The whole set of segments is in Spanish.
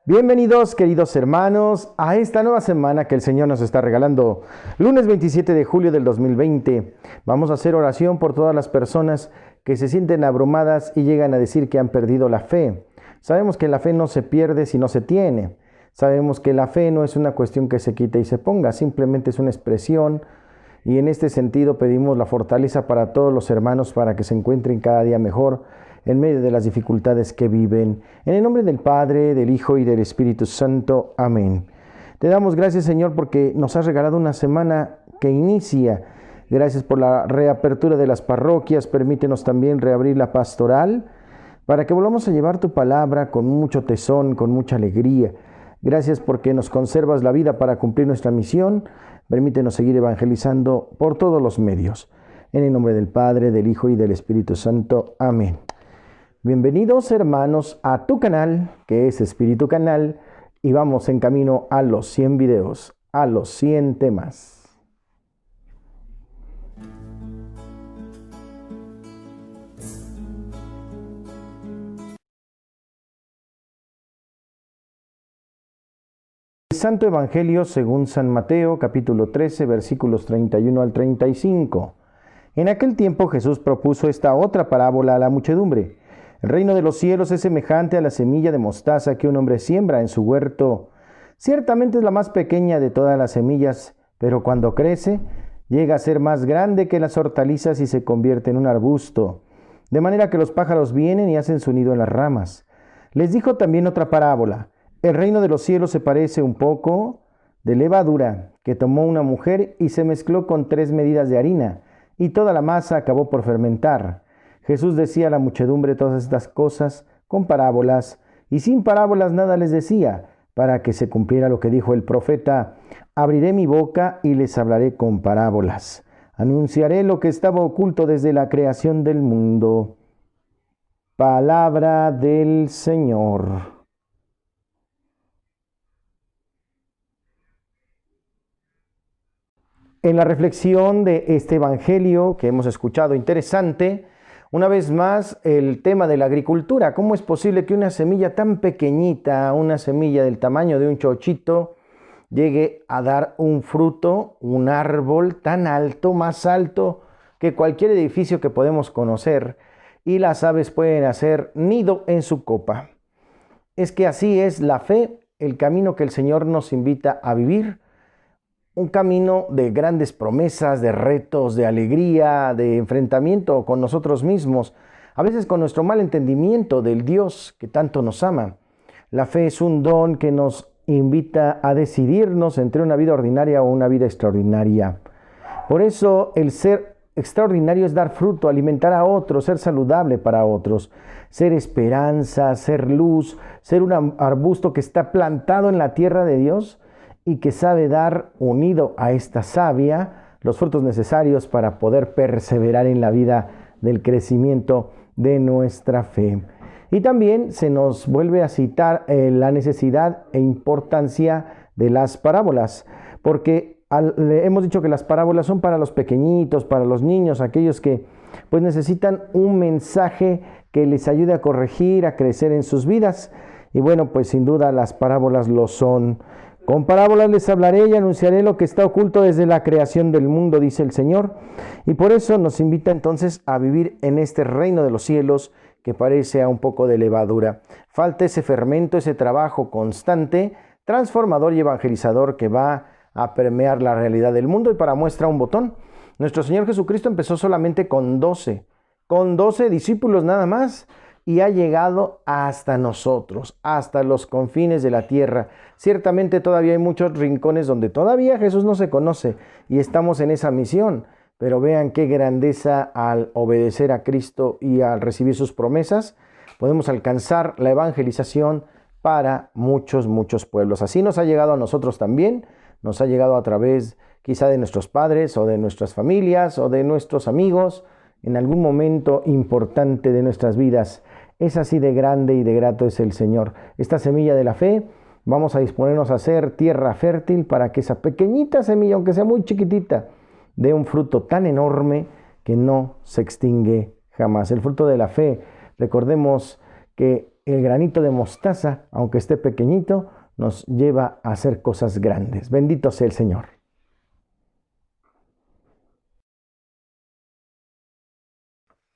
Bienvenidos, queridos hermanos, a esta nueva semana que el Señor nos está regalando. Lunes 27 de julio del 2020. Vamos a hacer oración por todas las personas que se sienten abrumadas y llegan a decir que han perdido la fe. Sabemos que la fe no se pierde si no se tiene. Sabemos que la fe no es una cuestión que se quita y se ponga, simplemente es una expresión. Y en este sentido pedimos la fortaleza para todos los hermanos para que se encuentren cada día mejor en medio de las dificultades que viven. En el nombre del Padre, del Hijo y del Espíritu Santo. Amén. Te damos gracias, Señor, porque nos has regalado una semana que inicia. Gracias por la reapertura de las parroquias. Permítenos también reabrir la pastoral para que volvamos a llevar tu palabra con mucho tesón, con mucha alegría. Gracias porque nos conservas la vida para cumplir nuestra misión. Permítenos seguir evangelizando por todos los medios. En el nombre del Padre, del Hijo y del Espíritu Santo. Amén. Bienvenidos, hermanos, a tu canal, que es Espíritu Canal, y vamos en camino a los 100 videos, a los 100 temas. Santo Evangelio según San Mateo, capítulo 13, versículos 31 al 35. En aquel tiempo Jesús propuso esta otra parábola a la muchedumbre. El reino de los cielos es semejante a la semilla de mostaza que un hombre siembra en su huerto. Ciertamente es la más pequeña de todas las semillas, pero cuando crece, llega a ser más grande que las hortalizas y se convierte en un arbusto, de manera que los pájaros vienen y hacen su nido en las ramas. Les dijo también otra parábola. El reino de los cielos se parece un poco de levadura que tomó una mujer y se mezcló con 3 medidas de harina, y toda la masa acabó por fermentar. Jesús decía a la muchedumbre todas estas cosas con parábolas, y sin parábolas nada les decía, para que se cumpliera lo que dijo el profeta: abriré mi boca y les hablaré con parábolas. Anunciaré lo que estaba oculto desde la creación del mundo. Palabra del Señor. En la reflexión de este evangelio que hemos escuchado, interesante, una vez más el tema de la agricultura. ¿Cómo es posible que una semilla tan pequeñita, una semilla del tamaño de un chochito, llegue a dar un fruto, un árbol tan alto, más alto que cualquier edificio que podemos conocer, y las aves pueden hacer nido en su copa? Es que así es la fe, el camino que el Señor nos invita a vivir. Un camino de grandes promesas, de retos, de alegría, de enfrentamiento con nosotros mismos, a veces con nuestro mal entendimiento del Dios que tanto nos ama. La fe es un don que nos invita a decidirnos entre una vida ordinaria o una vida extraordinaria. Por eso el ser extraordinario es dar fruto, alimentar a otros, ser saludable para otros, ser esperanza, ser luz, ser un arbusto que está plantado en la tierra de Dios y que sabe dar, unido a esta savia, los frutos necesarios para poder perseverar en la vida del crecimiento de nuestra fe. Y también se nos vuelve a citar la necesidad e importancia de las parábolas, porque hemos dicho que las parábolas son para los pequeñitos, para los niños, aquellos que pues necesitan un mensaje que les ayude a corregir, a crecer en sus vidas. Y bueno, pues sin duda las parábolas lo son. Con parábolas les hablaré y anunciaré lo que está oculto desde la creación del mundo, dice el Señor. Y por eso nos invita entonces a vivir en este reino de los cielos que parece a un poco de levadura. Falta ese fermento, ese trabajo constante, transformador y evangelizador que va a permear la realidad del mundo. Y para muestra un botón, nuestro Señor Jesucristo empezó solamente con 12 discípulos nada más, y ha llegado hasta nosotros, hasta los confines de la tierra. Ciertamente todavía hay muchos rincones donde todavía Jesús no se conoce y estamos en esa misión, pero vean qué grandeza al obedecer a Cristo y al recibir sus promesas, podemos alcanzar la evangelización para muchos pueblos. Así nos ha llegado a nosotros también, nos ha llegado a través quizá de nuestros padres o de nuestras familias o de nuestros amigos, en algún momento importante de nuestras vidas. Es así de grande y de grato es el Señor. Esta semilla de la fe, vamos a disponernos a hacer tierra fértil para que esa pequeñita semilla, aunque sea muy chiquitita, dé un fruto tan enorme que no se extingue jamás. El fruto de la fe, recordemos que el granito de mostaza, aunque esté pequeñito, nos lleva a hacer cosas grandes. Bendito sea el Señor.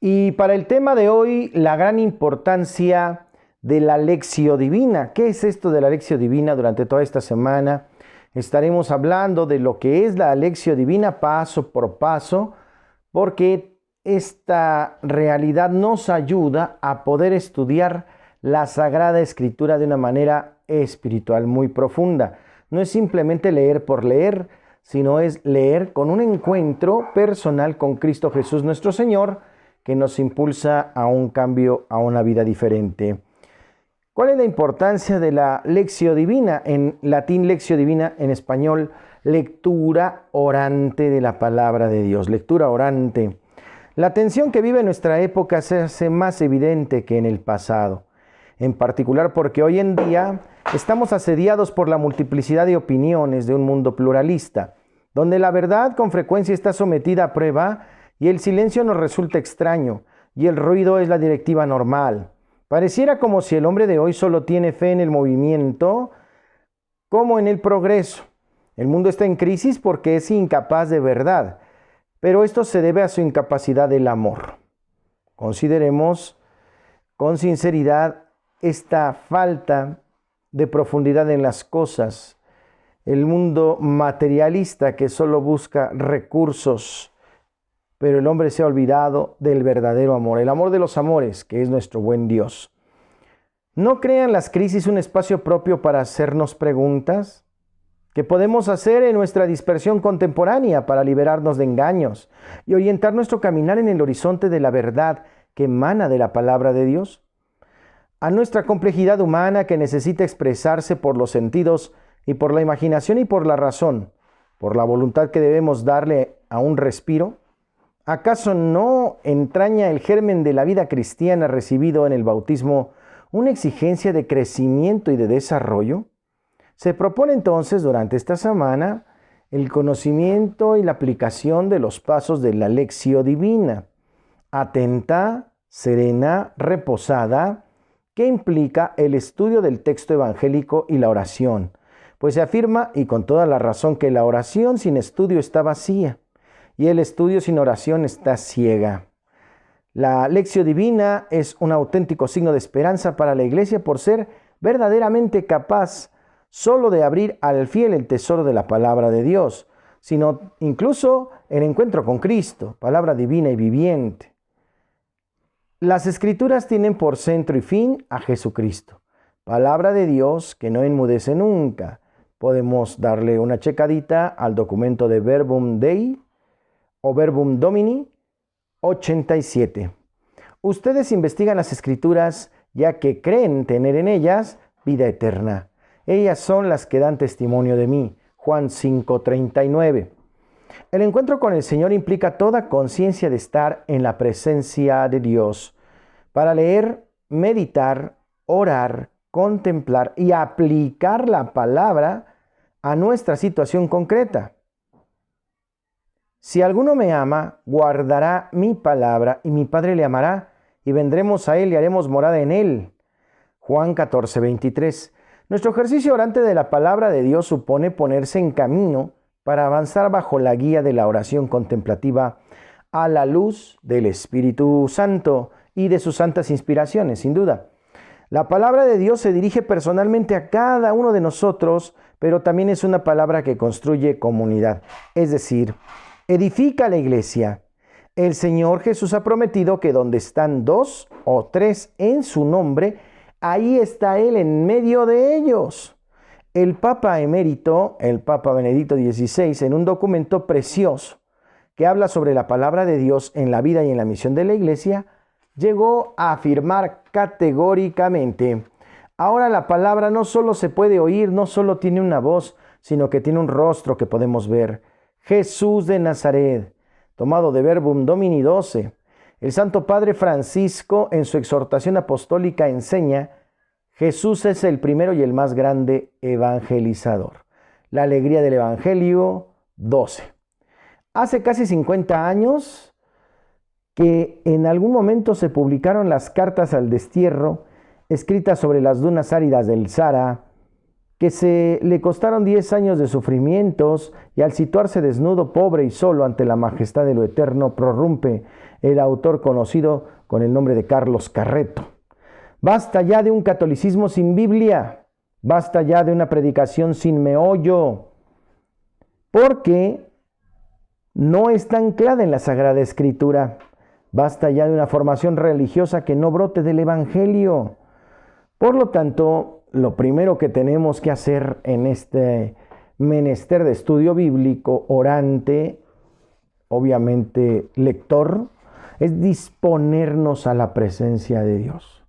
Y para el tema de hoy, la gran importancia de la Lectio Divina. ¿Qué es esto de la Lectio Divina? Durante toda esta semana estaremos hablando de lo que es la Lectio Divina paso por paso, porque esta realidad nos ayuda a poder estudiar la Sagrada Escritura de una manera espiritual muy profunda. No es simplemente leer por leer, sino es leer con un encuentro personal con Cristo Jesús nuestro Señor, que nos impulsa a un cambio, a una vida diferente. ¿Cuál es la importancia de la Lectio Divina? En latín, Lectio Divina, en español, lectura orante de la palabra de Dios, lectura orante. La tensión que vive nuestra época se hace más evidente que en el pasado, en particular porque hoy en día estamos asediados por la multiplicidad de opiniones de un mundo pluralista, donde la verdad con frecuencia está sometida a prueba y el silencio nos resulta extraño y el ruido es la directiva normal. Pareciera como si el hombre de hoy solo tiene fe en el movimiento como en el progreso. El mundo está en crisis porque es incapaz de verdad, pero esto se debe a su incapacidad del amor. Consideremos con sinceridad esta falta de profundidad en las cosas. El mundo materialista que solo busca recursos, pero el hombre se ha olvidado del verdadero amor, el amor de los amores, que es nuestro buen Dios. ¿No crean las crisis un espacio propio para hacernos preguntas? ¿Qué podemos hacer en nuestra dispersión contemporánea para liberarnos de engaños y orientar nuestro caminar en el horizonte de la verdad que emana de la palabra de Dios? A nuestra complejidad humana que necesita expresarse por los sentidos y por la imaginación y por la razón, por la voluntad que debemos darle a un respiro, ¿acaso no entraña el germen de la vida cristiana recibido en el bautismo una exigencia de crecimiento y de desarrollo? Se propone entonces durante esta semana el conocimiento y la aplicación de los pasos de la Lectio Divina, atenta, serena, reposada, que implica el estudio del texto evangélico y la oración, pues se afirma, y con toda la razón, que la oración sin estudio está vacía y el estudio sin oración está ciega. La Lectio Divina es un auténtico signo de esperanza para la Iglesia por ser verdaderamente capaz solo de abrir al fiel el tesoro de la palabra de Dios, sino incluso el encuentro con Cristo, palabra divina y viviente. Las Escrituras tienen por centro y fin a Jesucristo, palabra de Dios que no enmudece nunca. Podemos darle una checadita al documento de Verbum Dei o Verbum Domini 87. Ustedes investigan las Escrituras ya que creen tener en ellas vida eterna. Ellas son las que dan testimonio de mí. Juan 5:39. El encuentro con el Señor implica toda conciencia de estar en la presencia de Dios para leer, meditar, orar, contemplar y aplicar la palabra a nuestra situación concreta. Si alguno me ama, guardará mi palabra y mi Padre le amará y vendremos a él y haremos morada en él. Juan 14:23. Nuestro ejercicio orante de la palabra de Dios supone ponerse en camino para avanzar bajo la guía de la oración contemplativa a la luz del Espíritu Santo y de sus santas inspiraciones, sin duda. La palabra de Dios se dirige personalmente a cada uno de nosotros, pero también es una palabra que construye comunidad, es decir, edifica la iglesia. El Señor Jesús ha prometido que donde están 2 o 3 en su nombre, ahí está Él en medio de ellos. El Papa emérito, el Papa Benedicto XVI, en un documento precioso que habla sobre la palabra de Dios en la vida y en la misión de la iglesia, llegó a afirmar categóricamente: ahora la palabra no solo se puede oír, no solo tiene una voz, sino que tiene un rostro que podemos ver. Jesús de Nazaret, tomado de Verbum Domini 12. El Santo Padre Francisco, en su exhortación apostólica, enseña: Jesús es el primero y el más grande evangelizador. La alegría del Evangelio 12. Hace casi 50 años que en algún momento se publicaron las cartas al destierro escrita sobre las dunas áridas del Sahara, que se le costaron 10 años de sufrimientos, y al situarse desnudo, pobre y solo ante la majestad de lo eterno, prorrumpe el autor conocido con el nombre de Carlos Carreto. Basta ya de un catolicismo sin Biblia, basta ya de una predicación sin meollo, porque no está anclada en la Sagrada Escritura. Basta ya de una formación religiosa que no brote del Evangelio. Por lo tanto, lo primero que tenemos que hacer en este menester de estudio bíblico, orante, obviamente lector, es disponernos a la presencia de Dios.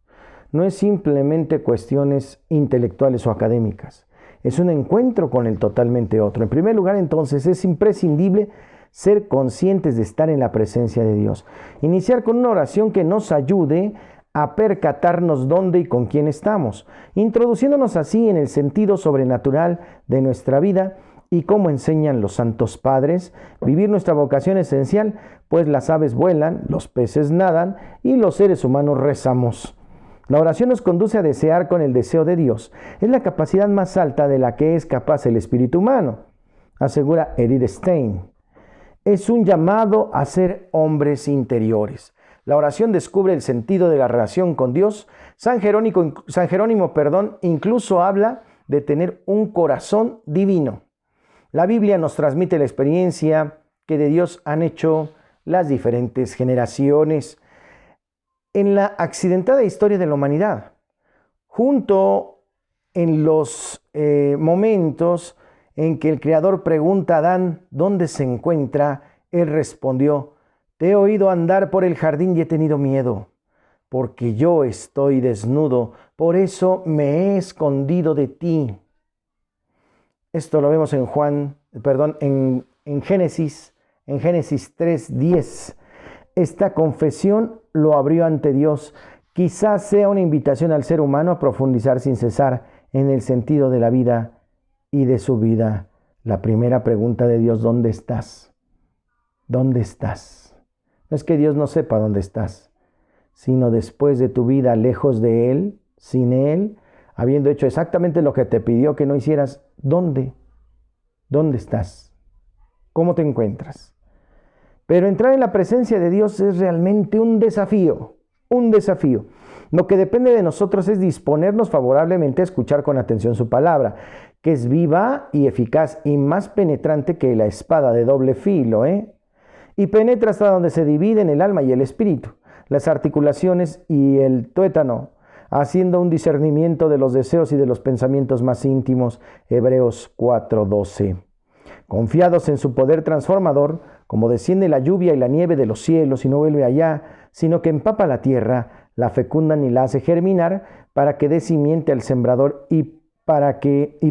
No es simplemente cuestiones intelectuales o académicas, es un encuentro con el totalmente otro. En primer lugar, entonces, es imprescindible ser conscientes de estar en la presencia de Dios. Iniciar con una oración que nos ayude a percatarnos dónde y con quién estamos, introduciéndonos así en el sentido sobrenatural de nuestra vida y como enseñan los santos padres, vivir nuestra vocación esencial, pues las aves vuelan, los peces nadan y los seres humanos rezamos. La oración nos conduce a desear con el deseo de Dios. Es la capacidad más alta de la que es capaz el espíritu humano, asegura Edith Stein. Es un llamado a ser hombres interiores. La oración descubre el sentido de la relación con Dios. San Jerónimo, incluso habla de tener un corazón divino. La Biblia nos transmite la experiencia que de Dios han hecho las diferentes generaciones en la accidentada historia de la humanidad. Junto en los momentos en que el Creador pregunta a Adán dónde se encuentra, él respondió: te he oído andar por el jardín y he tenido miedo, porque yo estoy desnudo, por eso me he escondido de ti. Esto lo vemos en Génesis 3:10. Esta confesión lo abrió ante Dios. Quizás sea una invitación al ser humano a profundizar sin cesar en el sentido de la vida y de su vida. La primera pregunta de Dios: ¿dónde estás? ¿Dónde estás? No es que Dios no sepa dónde estás, sino después de tu vida lejos de Él, sin Él, habiendo hecho exactamente lo que te pidió que no hicieras, ¿dónde? ¿Dónde estás? ¿Cómo te encuentras? Pero entrar en la presencia de Dios es realmente un desafío, un desafío. Lo que depende de nosotros es disponernos favorablemente a escuchar con atención su palabra, que es viva y eficaz y más penetrante que la espada de doble filo, y penetra hasta donde se dividen el alma y el espíritu, las articulaciones y el tuétano, haciendo un discernimiento de los deseos y de los pensamientos más íntimos. Hebreos 4:12. Confiados en su poder transformador, como desciende la lluvia y la nieve de los cielos y no vuelve allá, sino que empapa la tierra, la fecunda y la hace germinar, para que dé simiente al sembrador y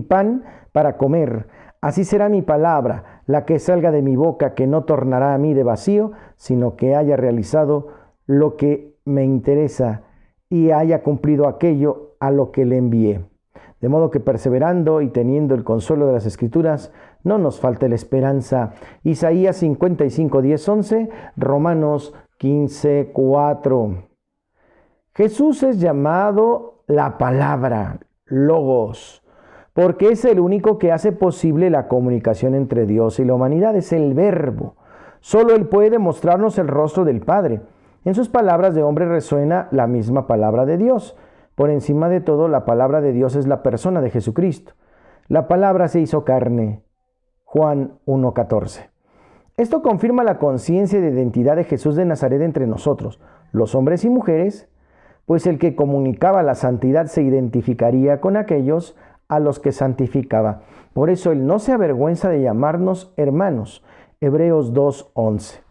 pan para comer. Así será mi palabra, la que salga de mi boca, que no tornará a mí de vacío, sino que haya realizado lo que me interesa y haya cumplido aquello a lo que le envié. De modo que perseverando y teniendo el consuelo de las Escrituras, no nos falte la esperanza. Isaías 55:10-11, Romanos 15:4. Jesús es llamado la palabra, Logos, porque es el único que hace posible la comunicación entre Dios y la humanidad. Es el Verbo. Solo Él puede mostrarnos el rostro del Padre. En sus palabras de hombre resuena la misma palabra de Dios. Por encima de todo, la palabra de Dios es la persona de Jesucristo. La palabra se hizo carne. Juan 1:14. Esto confirma la conciencia de identidad de Jesús de Nazaret entre nosotros, los hombres y mujeres, pues el que comunicaba la santidad se identificaría con aquellos a los que santificaba. Por eso Él no se avergüenza de llamarnos hermanos. Hebreos 2:11.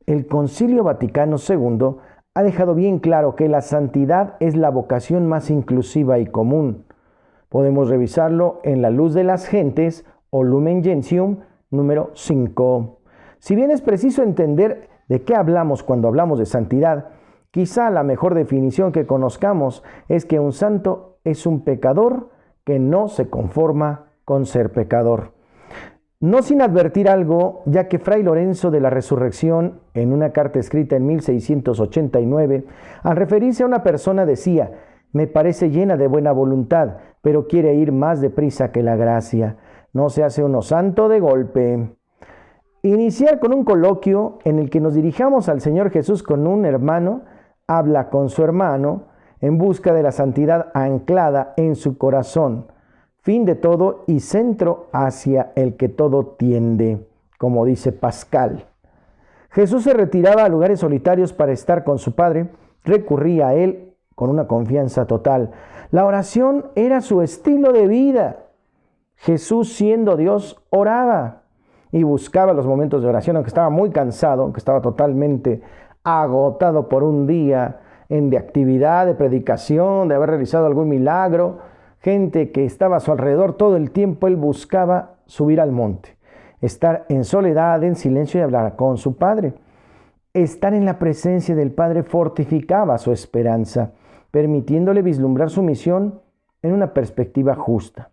El Concilio Vaticano II ha dejado bien claro que la santidad es la vocación más inclusiva y común. Podemos revisarlo en La Luz de las Gentes o Lumen Gentium número 5. Si bien es preciso entender de qué hablamos cuando hablamos de santidad, quizá la mejor definición que conozcamos es que un santo es un pecador que no se conforma con ser pecador. No sin advertir algo, ya que Fray Lorenzo de la Resurrección, en una carta escrita en 1689, al referirse a una persona decía: Me parece llena de buena voluntad, pero quiere ir más deprisa que la gracia. No se hace uno santo de golpe. Iniciar con un coloquio en el que nos dirijamos al Señor Jesús con un hermano, habla con su hermano, en busca de la santidad anclada en su corazón, fin de todo y centro hacia el que todo tiende, como dice Pascal. Jesús se retiraba a lugares solitarios para estar con su Padre, recurría a Él con una confianza total. La oración era su estilo de vida. Jesús, siendo Dios, oraba y buscaba los momentos de oración, aunque estaba muy cansado, aunque estaba totalmente agotado por un día de actividad, de predicación, de haber realizado algún milagro, gente que estaba a su alrededor todo el tiempo. Él buscaba subir al monte, estar en soledad, en silencio y hablar con su Padre. Estar en la presencia del Padre fortificaba su esperanza, permitiéndole vislumbrar su misión en una perspectiva justa.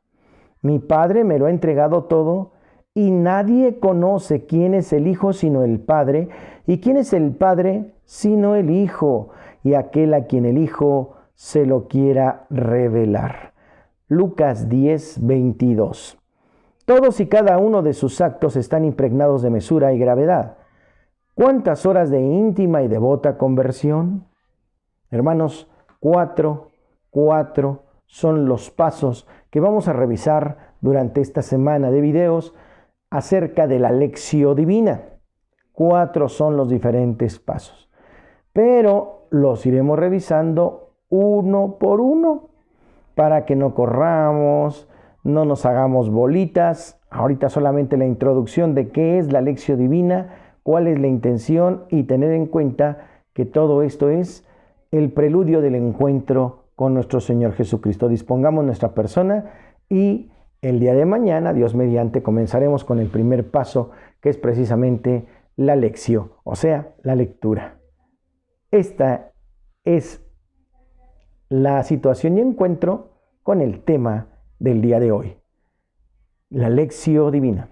Mi Padre me lo ha entregado todo y nadie conoce quién es el Hijo sino el Padre, y quién es el Padre sino el Hijo, y aquel a quien el Hijo se lo quiera revelar. Lucas 10:22. Todos y cada uno de sus actos están impregnados de mesura y gravedad. ¿Cuántas horas de íntima y devota conversión? Hermanos, cuatro son los pasos que vamos a revisar durante esta semana de videos acerca de la Lectio Divina. 4 son los diferentes pasos, pero los iremos revisando uno por uno para que no corramos, no nos hagamos bolitas. Ahorita solamente la introducción de qué es la Lectio Divina, cuál es la intención y tener en cuenta que todo esto es el preludio del encuentro con nuestro Señor Jesucristo. Dispongamos nuestra persona y el día de mañana, Dios mediante, comenzaremos con el primer paso, que es precisamente la lectio, o sea, la lectura. Esta es la situación y encuentro con el tema del día de hoy, la Lectio Divina.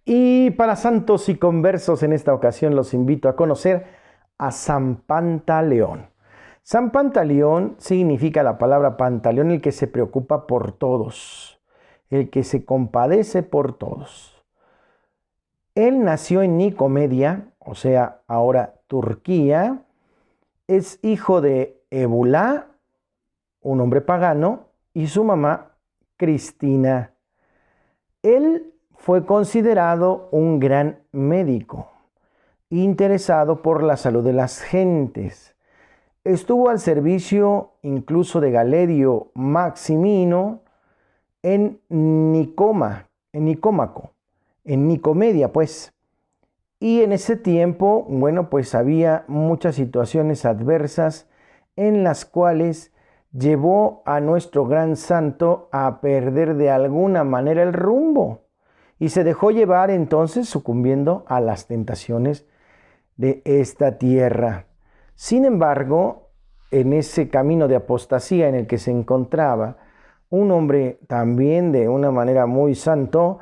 Y para santos y conversos, en esta ocasión los invito a conocer a San Pantaleón. San Pantaleón significa la palabra Pantaleón, el que se preocupa por todos, el que se compadece por todos. Él nació en Nicomedia, o sea, ahora Turquía. Es hijo de Ebulá, un hombre pagano, y su mamá, Cristina. Él fue considerado un gran médico, interesado por la salud de las gentes. Estuvo al servicio incluso de Galerio Maximino en Nicómaco, en Nicomedia, pues. Y en ese tiempo, bueno, pues había muchas situaciones adversas en las cuales llevó a nuestro gran santo a perder de alguna manera el rumbo. Y se dejó llevar entonces sucumbiendo a las tentaciones de esta tierra. Sin embargo, en ese camino de apostasía en el que se encontraba, un hombre también de una manera muy santo,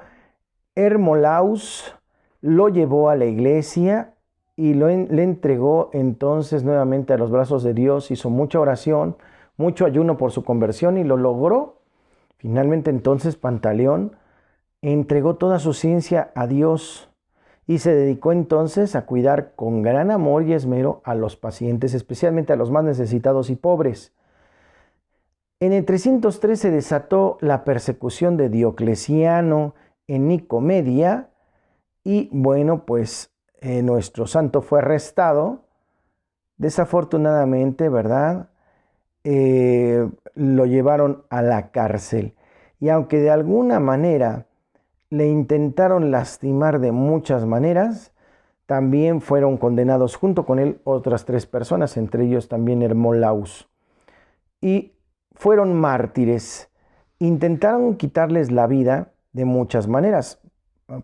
Hermolaus, lo llevó a la iglesia y le entregó entonces nuevamente a los brazos de Dios. Hizo mucha oración, mucho ayuno por su conversión y lo logró. Finalmente entonces Pantaleón entregó toda su ciencia a Dios y se dedicó entonces a cuidar con gran amor y esmero a los pacientes, especialmente a los más necesitados y pobres. En el 303 se desató la persecución de Diocleciano en Nicomedia y bueno, pues nuestro santo fue arrestado. Desafortunadamente, ¿verdad? Lo llevaron a la cárcel y aunque de alguna manera le intentaron lastimar de muchas maneras, también fueron condenados junto con él otras 3 personas, entre ellos también Hermolaus. Y fueron mártires. Intentaron quitarles la vida de muchas maneras.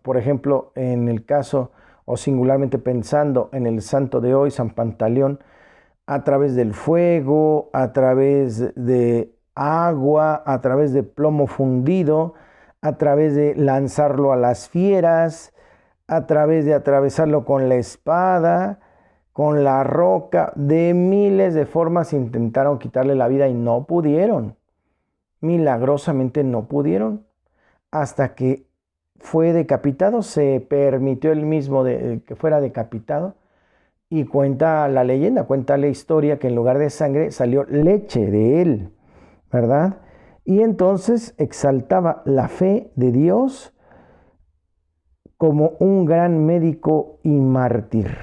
Por ejemplo, en el caso, o singularmente pensando en el santo de hoy, San Pantaleón, a través del fuego, a través de agua, a través de plomo fundido, a través de lanzarlo a las fieras, a través de atravesarlo con la espada, con la roca. De miles de formas intentaron quitarle la vida y no pudieron. Milagrosamente no pudieron. Hasta que fue decapitado, se permitió él mismo que fuera decapitado. Y cuenta la leyenda, cuenta la historia que en lugar de sangre salió leche de él, ¿verdad? Y entonces exaltaba la fe de Dios como un gran médico y mártir.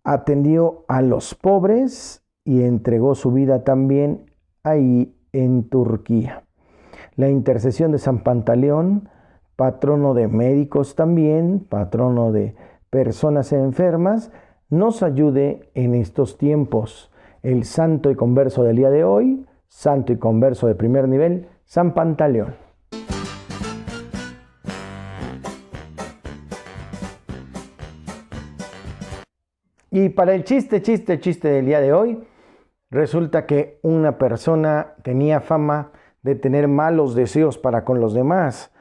Atendió a los pobres y entregó su vida también ahí en Turquía. La intercesión de San Pantaleón, patrono de médicos también, patrono de personas enfermas, nos ayude en estos tiempos. El santo y converso del día de hoy, santo y converso de primer nivel, San Pantaleón. Y para el chiste del día de hoy, resulta que una persona tenía fama de tener malos deseos para con los demás.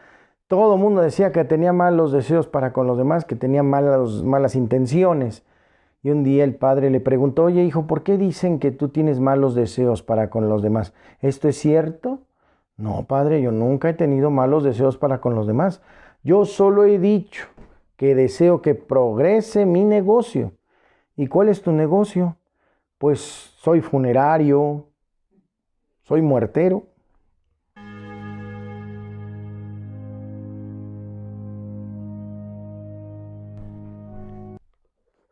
Todo el mundo decía que tenía malos deseos para con los demás, que tenía malas intenciones. Y un día el padre le preguntó: oye, hijo, ¿por qué dicen que tú tienes malos deseos para con los demás? ¿Esto es cierto? No, padre, yo nunca he tenido malos deseos para con los demás. Yo solo he dicho que deseo que progrese mi negocio. ¿Y cuál es tu negocio? Pues soy funerario, soy muertero.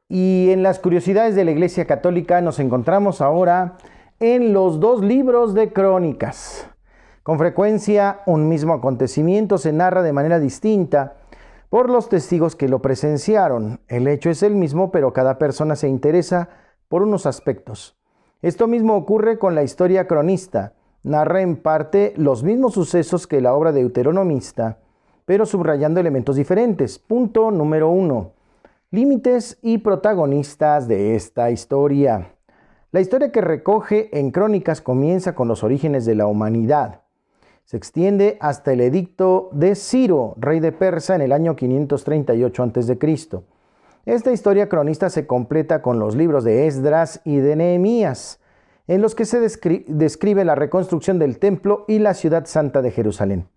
Y en las curiosidades de la Iglesia Católica nos encontramos ahora en los 2 libros de Crónicas. Con frecuencia, un mismo acontecimiento se narra de manera distinta por los testigos que lo presenciaron. El hecho es el mismo, pero cada persona se interesa por unos aspectos. Esto mismo ocurre con la historia cronista. Narra en parte los mismos sucesos que la obra deuteronomista, pero subrayando elementos diferentes. Punto número 1. Límites y protagonistas de esta historia. La historia que recoge en Crónicas comienza con los orígenes de la humanidad. Se extiende hasta el edicto de Ciro, rey de Persia, en el año 538 a.C. Esta historia cronista se completa con los libros de Esdras y de Nehemías, en los que se describe la reconstrucción del templo y la ciudad santa de Jerusalén.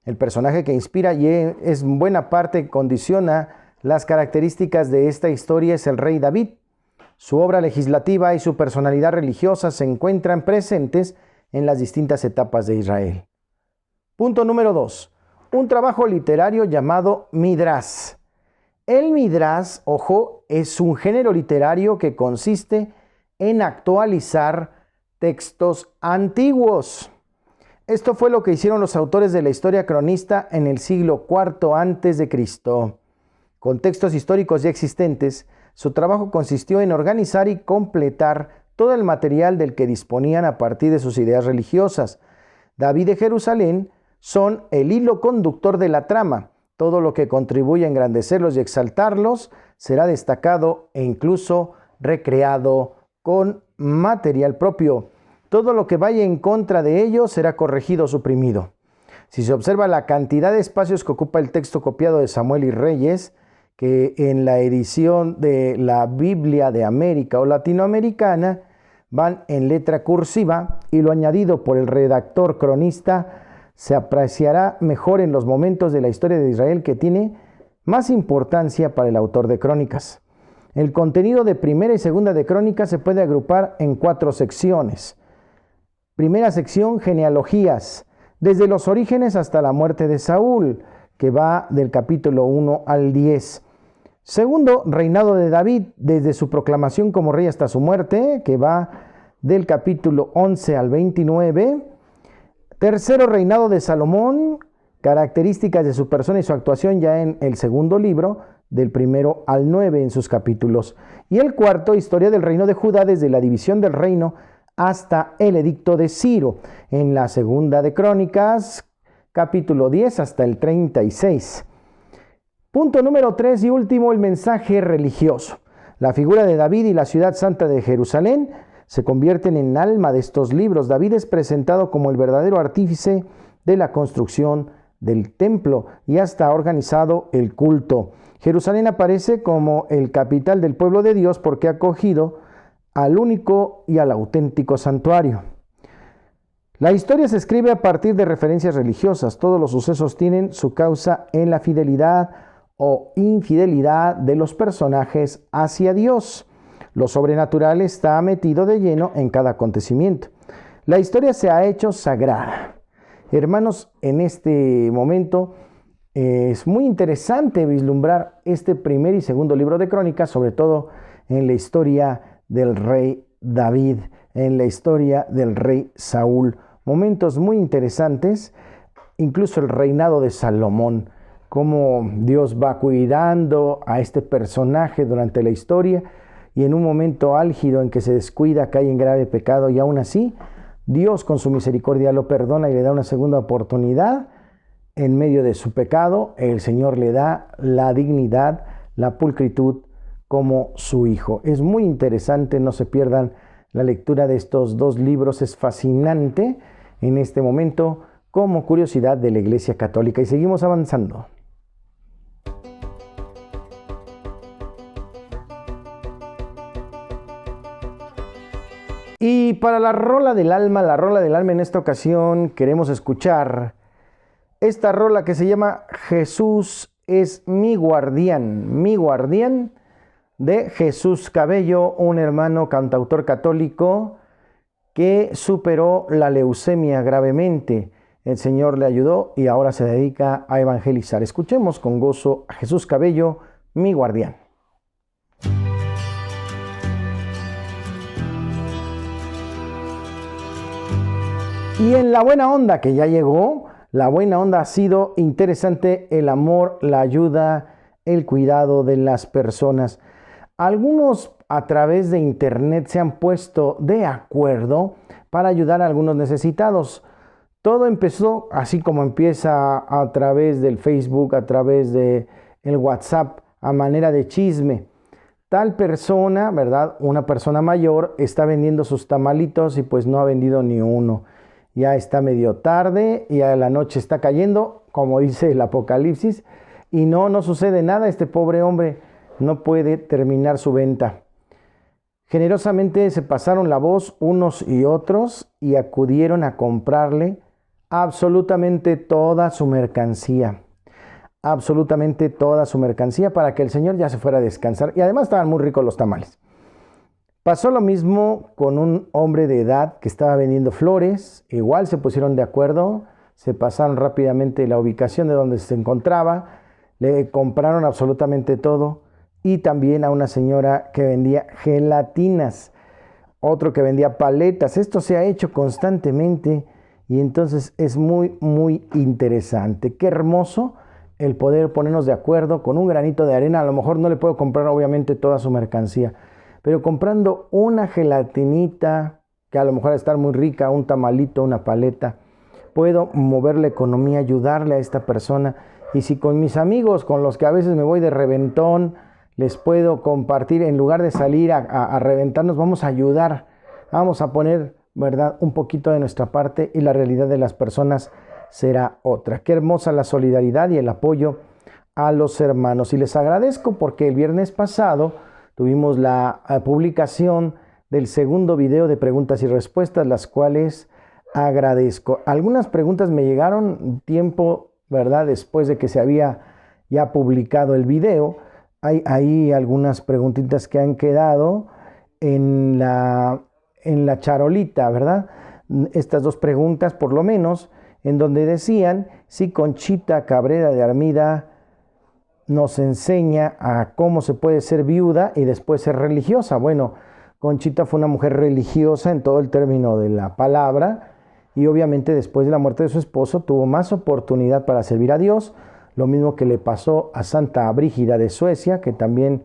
El personaje que inspira y es en buena parte condiciona las características de esta historia es el rey David. Su obra legislativa y su personalidad religiosa se encuentran presentes en las distintas etapas de Israel. Punto número 2. Un trabajo literario llamado Midrash. El Midrash, ojo, es un género literario que consiste en actualizar textos antiguos. Esto fue lo que hicieron los autores de la historia cronista en el siglo IV a.C. Con textos históricos ya existentes, su trabajo consistió en organizar y completar todo el material del que disponían a partir de sus ideas religiosas. David de Jerusalén son el hilo conductor de la trama. Todo lo que contribuye a engrandecerlos y exaltarlos será destacado e incluso recreado con material propio. Todo lo que vaya en contra de ellos será corregido o suprimido. Si se observa la cantidad de espacios que ocupa el texto copiado de Samuel y Reyes, que en la edición de la Biblia de América o latinoamericana van en letra cursiva, y lo añadido por el redactor cronista se apreciará mejor en los momentos de la historia de Israel que tiene más importancia para el autor de Crónicas. El contenido de primera y segunda de Crónicas se puede agrupar en 4 secciones. Primera sección, genealogías, desde los orígenes hasta la muerte de Saúl, que va del capítulo 1 al 10. Segundo, reinado de David, desde su proclamación como rey hasta su muerte, que va del capítulo 11 al 29. Tercero, reinado de Salomón, características de su persona y su actuación ya en el segundo libro, del 1 al 9 en sus capítulos. Y el cuarto, historia del reino de Judá, desde la división del reino hasta el edicto de Ciro, en la segunda de Crónicas, capítulo 10 hasta el 36. Punto número 3 y último, el mensaje religioso. La figura de David y la ciudad santa de Jerusalén se convierten en alma de estos libros. David es presentado como el verdadero artífice de la construcción del templo y hasta ha organizado el culto. Jerusalén aparece como el capital del pueblo de Dios porque ha acogido al único y al auténtico santuario. La historia se escribe a partir de referencias religiosas. Todos los sucesos tienen su causa en la fidelidad o infidelidad de los personajes hacia Dios. Lo sobrenatural está metido de lleno en cada acontecimiento. La historia se ha hecho sagrada. Hermanos, en este momento es muy interesante vislumbrar este primer y segundo libro de Crónicas, sobre todo en la historia del rey David, en la historia del rey Saúl. Momentos muy interesantes, incluso el reinado de Salomón, cómo Dios va cuidando a este personaje durante la historia y en un momento álgido en que se descuida, cae en grave pecado y aún así Dios con su misericordia lo perdona y le da una segunda oportunidad. En medio de su pecado, el Señor le da la dignidad, la pulcritud como su hijo. Es muy interesante, no se pierdan la lectura de estos dos libros, es fascinante en este momento como curiosidad de la Iglesia Católica. Y seguimos avanzando. Y para la rola del alma en esta ocasión queremos escuchar esta rola que se llama Jesús es mi guardián de Jesús Cabello, un hermano cantautor católico que superó la leucemia gravemente. El Señor le ayudó y ahora se dedica a evangelizar. Escuchemos con gozo a Jesús Cabello, mi guardián. Y en la buena onda que ya llegó, la buena onda ha sido interesante, el amor, la ayuda, el cuidado de las personas. Algunos a través de internet se han puesto de acuerdo para ayudar a algunos necesitados. Todo empezó así como empieza a través del Facebook, a través de el WhatsApp, a manera de chisme. Tal persona, ¿verdad? Una persona mayor está vendiendo sus tamalitos y pues no ha vendido ni uno. Ya está medio tarde, ya la noche está cayendo, como dice el Apocalipsis, y no sucede nada. Este pobre hombre no puede terminar su venta. Generosamente se pasaron la voz unos y otros y acudieron a comprarle absolutamente toda su mercancía. Absolutamente toda su mercancía para que el Señor ya se fuera a descansar. Y además estaban muy ricos los tamales. Pasó lo mismo con un hombre de edad que estaba vendiendo flores. Igual se pusieron de acuerdo, se pasaron rápidamente la ubicación de donde se encontraba, le compraron absolutamente todo. Y también a una señora que vendía gelatinas, otro que vendía paletas. Esto se ha hecho constantemente y entonces es muy, muy interesante. Qué hermoso el poder ponernos de acuerdo con un granito de arena. A lo mejor no le puedo comprar obviamente toda su mercancía, pero comprando una gelatinita, que a lo mejor va a estar muy rica, un tamalito, una paleta, puedo mover la economía, ayudarle a esta persona. Y si con mis amigos, con los que a veces me voy de reventón, les puedo compartir, en lugar de salir a reventarnos, vamos a ayudar, vamos a poner, ¿verdad?, un poquito de nuestra parte y la realidad de las personas será otra. Qué hermosa la solidaridad y el apoyo a los hermanos. Y les agradezco porque el viernes pasado tuvimos la publicación del segundo video de preguntas y respuestas, las cuales agradezco. Algunas preguntas me llegaron tiempo, ¿verdad?, después de que se había ya publicado el video. Hay ahí algunas preguntitas que han quedado en la charolita, ¿verdad? Estas dos preguntas, por lo menos, en donde decían si Conchita Cabrera de Armida nos enseña a cómo se puede ser viuda y después ser religiosa. Bueno, Conchita fue una mujer religiosa en todo el término de la palabra y obviamente después de la muerte de su esposo tuvo más oportunidad para servir a Dios, lo mismo que le pasó a Santa Brígida de Suecia, que también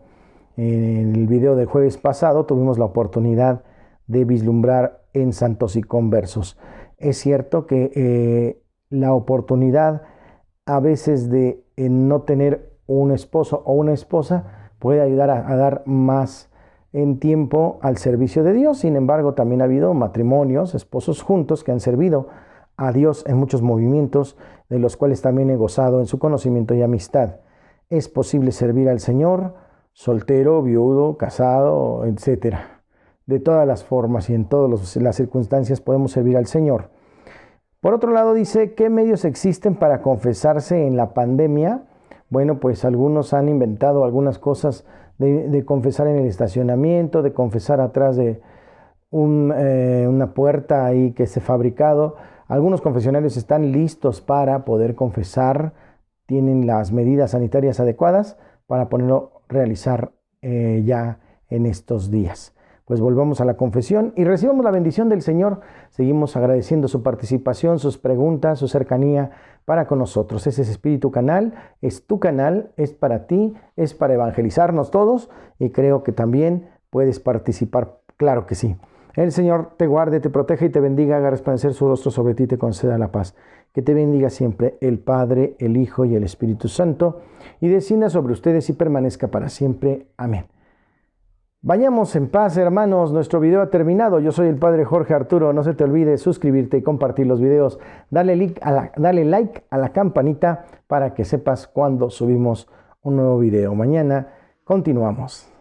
en el video del jueves pasado tuvimos la oportunidad de vislumbrar en Santos y Conversos. Es cierto que la oportunidad a veces de no tener un esposo o una esposa puede ayudar a dar más en tiempo al servicio de Dios. Sin embargo, también ha habido matrimonios, esposos juntos, que han servido a Dios en muchos movimientos, de los cuales también he gozado en su conocimiento y amistad. Es posible servir al Señor, soltero, viudo, casado, etcétera. De todas las formas y en todas las circunstancias podemos servir al Señor. Por otro lado dice, ¿qué medios existen para confesarse en la pandemia? Bueno, pues algunos han inventado algunas cosas de confesar en el estacionamiento, de confesar atrás de una puerta ahí que se ha fabricado. Algunos confesionarios están listos para poder confesar, tienen las medidas sanitarias adecuadas para poderlo realizar ya en estos días. Pues volvamos a la confesión y recibamos la bendición del Señor. Seguimos agradeciendo su participación, sus preguntas, su cercanía para con nosotros. Ese es Espíritu Canal, es tu canal, es para ti, es para evangelizarnos todos y creo que también puedes participar, claro que sí. El Señor te guarde, te proteja y te bendiga, haga resplandecer su rostro sobre ti y te conceda la paz. Que te bendiga siempre el Padre, el Hijo y el Espíritu Santo y descienda sobre ustedes y permanezca para siempre. Amén. Vayamos en paz, hermanos. Nuestro video ha terminado. Yo soy el Padre Jorge Arturo. No se te olvide suscribirte y compartir los videos. Dale like a la campanita para que sepas cuando subimos un nuevo video. Mañana continuamos.